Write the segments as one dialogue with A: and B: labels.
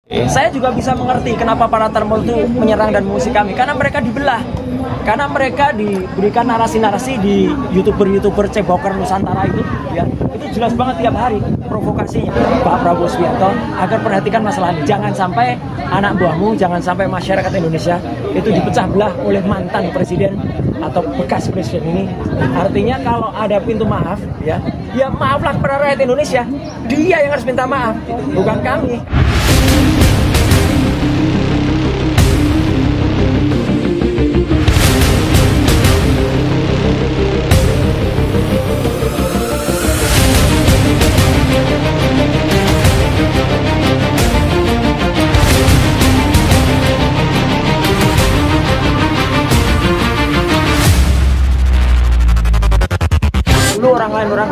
A: Saya juga bisa mengerti kenapa para termol itu menyerang dan mengusik kami, karena mereka dibelah, karena mereka diberikan narasi-narasi di youtuber ceboker Nusantara itu, ya itu jelas banget tiap hari provokasinya Pak Prabowo Subianto agar perhatikan masalah ini, jangan sampai anak buahmu, jangan sampai masyarakat Indonesia itu dipecah belah oleh mantan presiden atau bekas presiden ini. Artinya kalau ada pintu maaf, ya maaflah kepada rakyat Indonesia, dia yang harus minta maaf, bukan kami.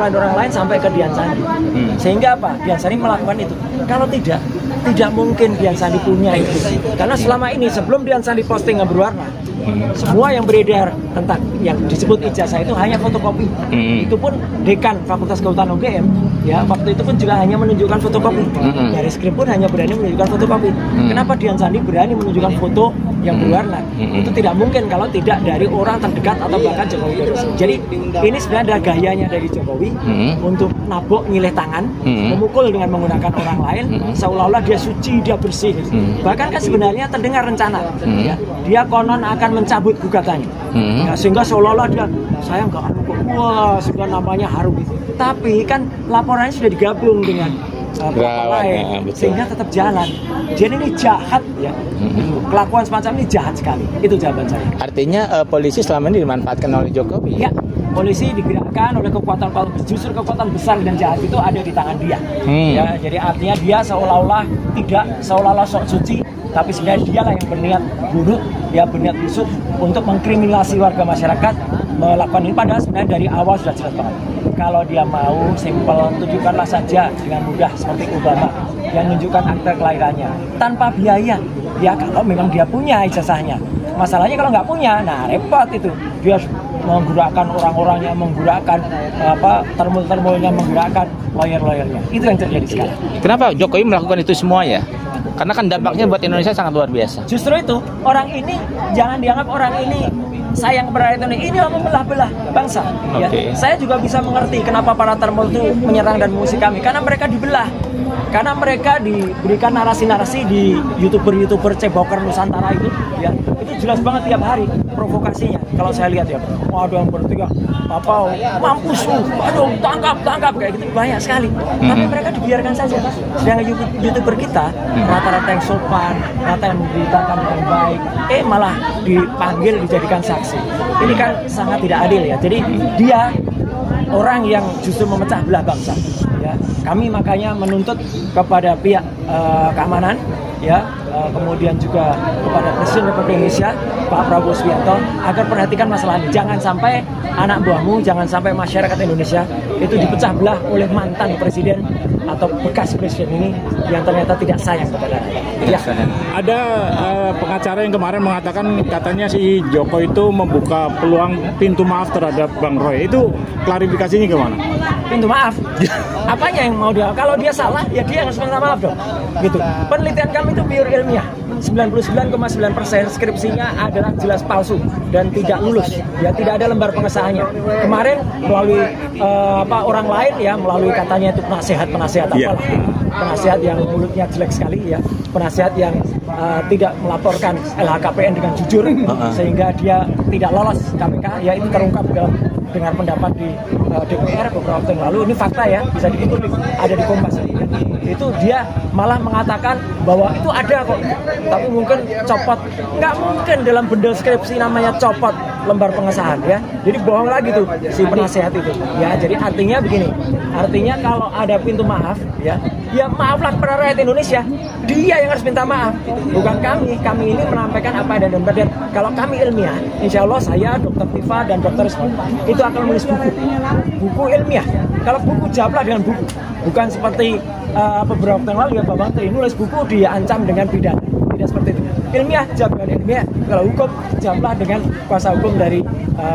A: Orang lain sampai ke Dian Sandi. Sehingga apa? Dian Sandi melakukan itu. Kalau tidak mungkin Dian Sandi punya itu. Karena selama ini sebelum Dian Sandi posting yang berwarna, semua yang beredar tentang yang disebut ijazah itu hanya fotokopi. Itu pun dekan Fakultas Kehutanan UGM, ya waktu itu pun juga hanya menunjukkan fotokopi. Dari skrip pun hanya berani menunjukkan fotokopi. Kenapa Dian Sandi berani menunjukkan foto yang berwarna? Itu tidak mungkin kalau tidak dari orang terdekat atau bahkan Jokowi. Jadi ini sebenarnya ada gayanya dari Jokowi untuk nabok nyileh tangan, memukul dengan menggunakan orang lain, seolah-olah dia suci, dia bersih. Bahkan kan sebenarnya terdengar rencana, ya, dia konon akan mencabut gugatannya, ya, sehingga seolah-olah dia saya nggak wah sehingga namanya harum. Tapi kan laporannya sudah digabung dengan lain, sehingga tetap jalan. Jadi ini jahat, ya. Kelakuan semacam ini jahat sekali. Itu jawaban saya.
B: Artinya polisi selama ini dimanfaatkan oleh Jokowi.
A: Ya, polisi digerakkan oleh kekuatan justru kekuatan besar dan jahat itu ada di tangan dia. Ya, jadi artinya dia seolah-olah sok suci, tapi sebenarnya dialah yang berniat buruk, dia berniat busuk untuk mengkriminalisasi warga masyarakat melakukan ini. Padahal sebenarnya dari awal sudah jelas banget. Kalau dia mau simpel, tunjukkanlah saja dengan mudah seperti Obama yang menunjukkan akte kelahirannya tanpa biaya. Ya kalau memang dia punya ijazahnya. Masalahnya kalau nggak punya, nah repot itu. Dia menggerakkan orang-orangnya, menggerakkan termul-termulnya, menggerakkan lawyer-lawyernya. Itu yang terjadi sekarang.
B: Kenapa Jokowi melakukan itu semua ya? Karena kan dampaknya buat Indonesia sangat luar biasa.
A: Justru itu, orang ini jangan dianggap orang ini sayang kepada rakyat Indonesia. Ini membelah-belah bangsa. Ya. Saya juga bisa mengerti kenapa para termul itu menyerang dan mengusik kami, karena mereka dibelah. Karena mereka diberikan narasi-narasi di youtuber ceboker Nusantara itu, ya itu jelas banget tiap hari provokasinya. Kalau saya lihat ya, ada yang bertiga, mampus lu, aduh tangkap kayak gitu banyak sekali. Tapi mereka dibiarkan saja. Sedangkan youtuber kita rata-rata yang sopan, rata yang memberitakan dengan baik, malah dipanggil dijadikan saksi. Ini kan sangat tidak adil ya. Jadi dia orang yang justru memecah belah bangsa. Ya, kami makanya menuntut kepada pihak keamanan, ya, kemudian juga kepada Presiden Republik Indonesia Pak Prabowo Subianto agar perhatikan masalah ini. Jangan sampai anak buahmu, jangan sampai masyarakat Indonesia itu dipecah belah oleh mantan presiden atau bekas presiden ini yang ternyata tidak sayang kepada rakyat. Ya.
C: Ada pengacara yang kemarin mengatakan katanya si Joko itu membuka peluang pintu maaf terhadap Bang Roy. Itu klarifikasinya gimana?
A: Pintu maaf? Apanya yang mau dia? Kalau dia salah, ya dia harus minta maaf dong. Gitu. Penelitian kami itu pure ilmiah. 99,9% skripsinya adalah jelas palsu dan tidak lulus. Ya tidak ada lembar pengesahannya. Kemarin melalui orang lain ya, melalui katanya itu penasihat apalah. Penasihat yang mulutnya jelek sekali ya. Penasihat yang tidak melaporkan LHKPN dengan jujur sehingga dia tidak lolos KPK. Ya itu terungkap dengan pendapat di DPR beberapa waktu yang lalu. Ini fakta ya, bisa dikutip, ada di Kompas. Itu dia malah mengatakan bahwa itu ada kok, tapi mungkin copot. Nggak mungkin dalam benda skripsi namanya copot lembar pengesahan ya. Jadi bohong lagi tuh si penasehat itu. Ya, jadi artinya begini. Artinya kalau ada pintu maaf ya maaflah kepada rakyat Indonesia. Dia yang harus minta maaf, bukan kami. Kami ini menampilkan apa dan kalau kami ilmiah, insya Allah saya, Dr. Tifa dan Dr. Rizky itu akan menulis buku ilmiah. Kalau buku jawablah dengan buku, bukan seperti beberapa waktu yang lalu ya Pak Bantri nulis buku dia ancam dengan pidana. Tidak seperti itu. Ilmiah jawab dengan ilmiah. Kalau hukum jawablah dengan kuasa hukum dari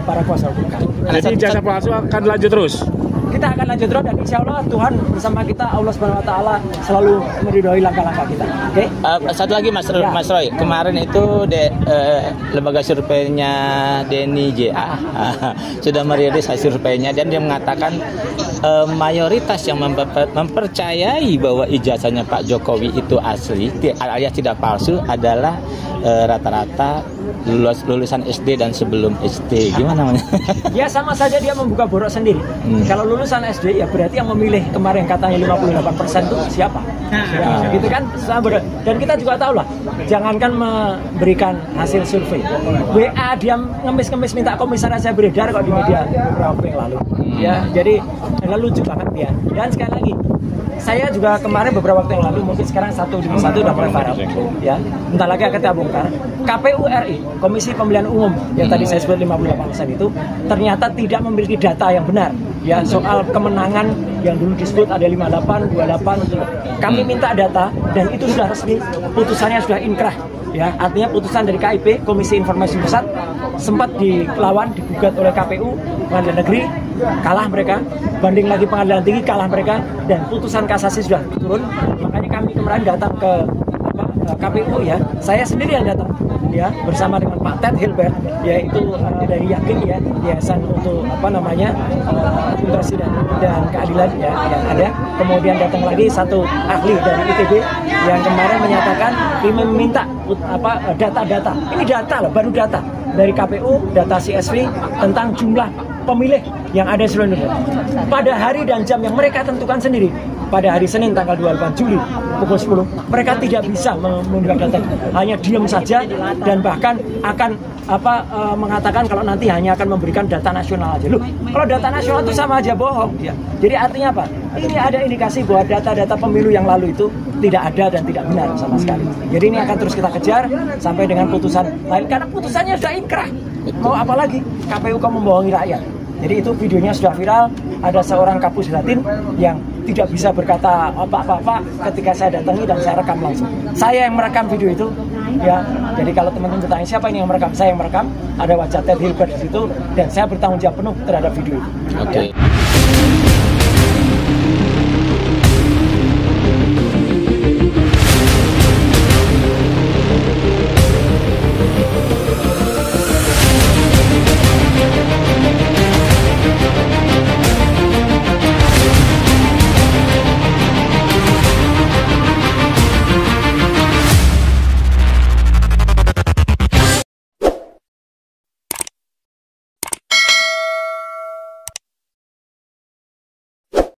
A: para kuasa hukum.
C: Jadi jasa palsu akan lanjut terus.
A: kita akan lanjut terus dan insya Allah Tuhan bersama kita, Allah Subhanahu Wa Taala selalu meridhoi langkah-langkah kita. Oke?
B: Satu lagi Mas Roy, kemarin itu lembaga surveinya Denny JA sudah merilis hasil surveinya dan dia mengatakan mayoritas yang mempercayai bahwa ijazahnya Pak Jokowi itu asli alias tidak palsu adalah rata-rata lulusan SD dan sebelum SD. Gimana namanya?
A: Ya sama saja dia membuka borok sendiri. Kalau lulusan SD ya berarti yang memilih kemarin katanya 58% itu siapa? Ya, gitu kan? Dan kita juga tahu lah, jangankan memberikan hasil survei. WA dia ngemis-ngemis minta komisaris saya beredar kok di media beberapa waktu yang lalu. Ya, jadi lucu banget dia. Dan sekali lagi, saya juga kemarin beberapa waktu yang lalu, mungkin sekarang satu udah mulai viral, ya. Bentar lagi akan kita bongkar. KPU RI, Komisi Pemilihan Umum yang tadi saya sebut 58% itu ternyata tidak memiliki data yang benar, ya, soal kemenangan yang dulu disebut ada 58, 28 itu. Kami minta data dan itu sudah resmi, putusannya sudah inkrah. Ya, artinya putusan dari KIP, Komisi Informasi Pusat, sempat digugat oleh KPU, Pengadilan Negeri, kalah mereka, banding lagi Pengadilan Tinggi, kalah mereka, dan putusan kasasi sudah turun. Makanya kami kemarin datang ke KPU, ya, saya sendiri yang datang, ya, bersama dengan Pak Ted Hilbert, yaitu dari Yakin, ya, Yayasan untuk Demokrasi dan Keadilan, ya, yang ada. Kemudian datang lagi satu ahli dari ITB yang kemarin menyatakan meminta data-data. Ini data loh, baru data dari KPU, data CSV tentang jumlah pemilih yang ada di seluruh Indonesia. Pada hari dan jam yang mereka tentukan sendiri, pada hari Senin tanggal 28 Juli pukul 10, mereka tidak bisa menunjukkan data, hanya diam saja dan bahkan akan mengatakan kalau nanti hanya akan memberikan data nasional aja. Loh, kalau data nasional itu sama aja bohong, ya. Jadi artinya apa? Ini ada indikasi bahwa data-data pemilu yang lalu itu tidak ada dan tidak benar sama sekali. Jadi ini akan terus kita kejar sampai dengan putusan lain, karena putusannya sudah inkrah. Mau apa lagi? KPU kok membohongi rakyat. Jadi itu videonya sudah viral. Ada seorang Kapus Datin yang tidak bisa berkata apa-apa ketika saya datangi dan saya rekam langsung. Saya yang merekam video itu, ya. Jadi kalau teman-teman bertanya siapa ini yang merekam, saya yang merekam. Ada wajah Ted Hilbert di situ dan saya bertanggung jawab penuh terhadap video itu.
B: Oke.